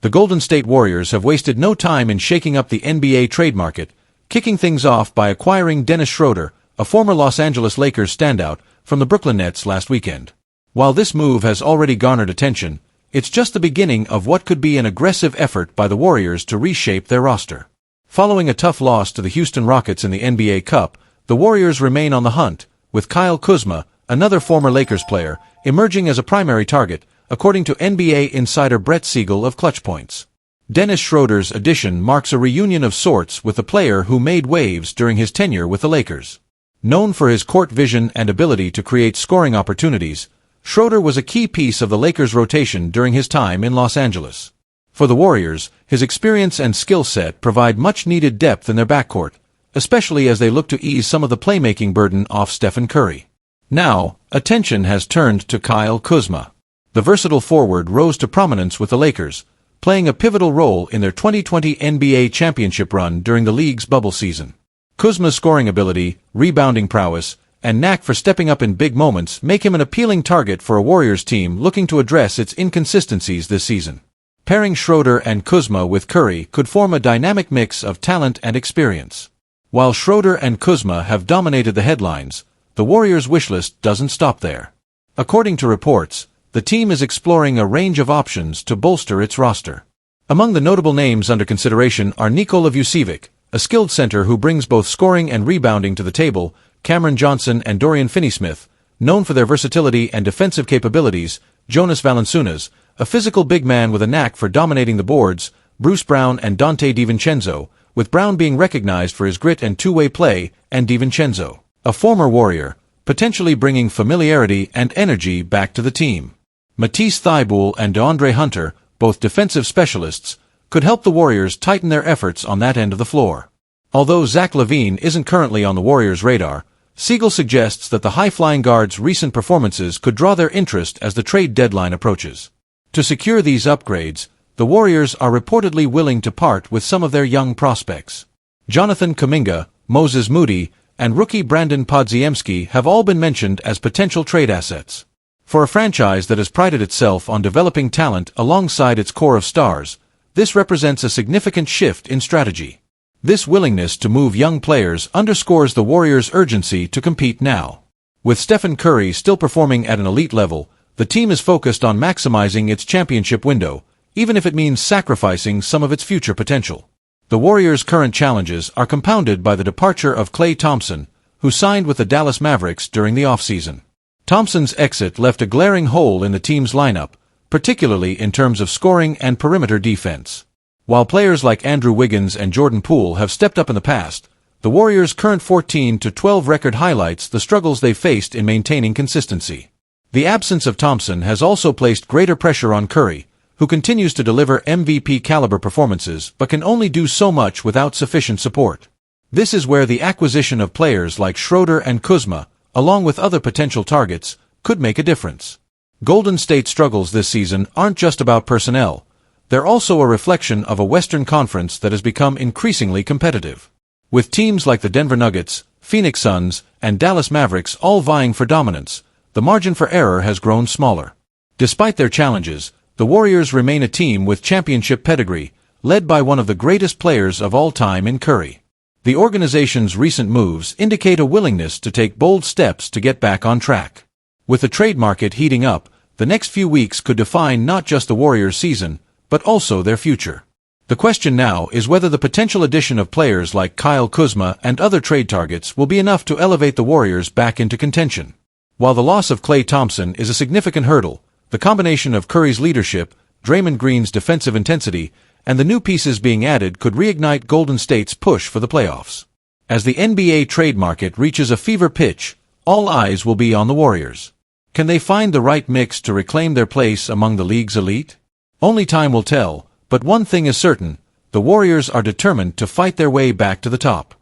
The Golden State Warriors have wasted no time in shaking up the NBA trade market, kicking things off by acquiring Dennis Schroeder, a former Los Angeles Lakers standout, from the Brooklyn Nets last weekend. While this move has already garnered attention, it's just the beginning of what could be an aggressive effort by the Warriors to reshape their roster. Following a tough loss to the Houston Rockets in the NBA Cup, the Warriors remain on the hunt, with Kyle Kuzma, another former Lakers player, emerging as a primary target, according to NBA insider Brett Siegel of Clutch Points. Dennis Schroeder's addition marks a reunion of sorts with a player who made waves during his tenure with the Lakers. Known for his court vision and ability to create scoring opportunities, Schroeder was a key piece of the Lakers' rotation during his time in Los Angeles. For the Warriors, his experience and skill set provide much-needed depth in their backcourt, especially as they look to ease some of the playmaking burden off Stephen Curry. Now, attention has turned to Kyle Kuzma. The versatile forward rose to prominence with the Lakers, playing a pivotal role in their 2020 NBA championship run during the league's bubble season. Kuzma's scoring ability, rebounding prowess, and knack for stepping up in big moments make him an appealing target for a Warriors team looking to address its inconsistencies this season. Pairing Schroeder and Kuzma with Curry could form a dynamic mix of talent and experience. While Schroeder and Kuzma have dominated the headlines, the Warriors' wishlist doesn't stop there. According to reports, the team is exploring a range of options to bolster its roster. Among the notable names under consideration are Nikola Vucevic, a skilled center who brings both scoring and rebounding to the table, Cameron Johnson and Dorian Finney-Smith, known for their versatility and defensive capabilities, Jonas Valanciunas, a physical big man with a knack for dominating the boards, Bruce Brown and Dante DiVincenzo, with Brown being recognized for his grit and two-way play, and DiVincenzo, a former Warrior, potentially bringing familiarity and energy back to the team. Matisse Thybulle and DeAndre Hunter, both defensive specialists, could help the Warriors tighten their efforts on that end of the floor. Although Zach LaVine isn't currently on the Warriors' radar, Siegel suggests that the high-flying guard's recent performances could draw their interest as the trade deadline approaches. To secure these upgrades, the Warriors are reportedly willing to part with some of their young prospects. Jonathan Kuminga, Moses Moody, and rookie Brandon Podziemski have all been mentioned as potential trade assets. For a franchise that has prided itself on developing talent alongside its core of stars, this represents a significant shift in strategy. This willingness to move young players underscores the Warriors' urgency to compete now. With Stephen Curry still performing at an elite level, the team is focused on maximizing its championship window, even if it means sacrificing some of its future potential. The Warriors' current challenges are compounded by the departure of Klay Thompson, who signed with the Dallas Mavericks during the offseason. Thompson's exit left a glaring hole in the team's lineup, particularly in terms of scoring and perimeter defense. While players like Andrew Wiggins and Jordan Poole have stepped up in the past, the Warriors' current 14-12 record highlights the struggles they faced in maintaining consistency. The absence of Thompson has also placed greater pressure on Curry, who continues to deliver MVP-caliber performances but can only do so much without sufficient support. This is where the acquisition of players like Schroeder and Kuzma, along with other potential targets, could make a difference. Golden State's struggles this season aren't just about personnel. They're also a reflection of a Western Conference that has become increasingly competitive. With teams like the Denver Nuggets, Phoenix Suns, and Dallas Mavericks all vying for dominance, the margin for error has grown smaller. Despite their challenges, the Warriors remain a team with championship pedigree, led by one of the greatest players of all time in Curry. The organization's recent moves indicate a willingness to take bold steps to get back on track. With the trade market heating up, the next few weeks could define not just the Warriors' season, but also their future. The question now is whether the potential addition of players like Kyle Kuzma and other trade targets will be enough to elevate the Warriors back into contention. While the loss of Klay Thompson is a significant hurdle, the combination of Curry's leadership, Draymond Green's defensive intensity, and the new pieces being added could reignite Golden State's push for the playoffs. As the NBA trade market reaches a fever pitch, all eyes will be on the Warriors. Can they find the right mix to reclaim their place among the league's elite? Only time will tell, but one thing is certain: the Warriors are determined to fight their way back to the top.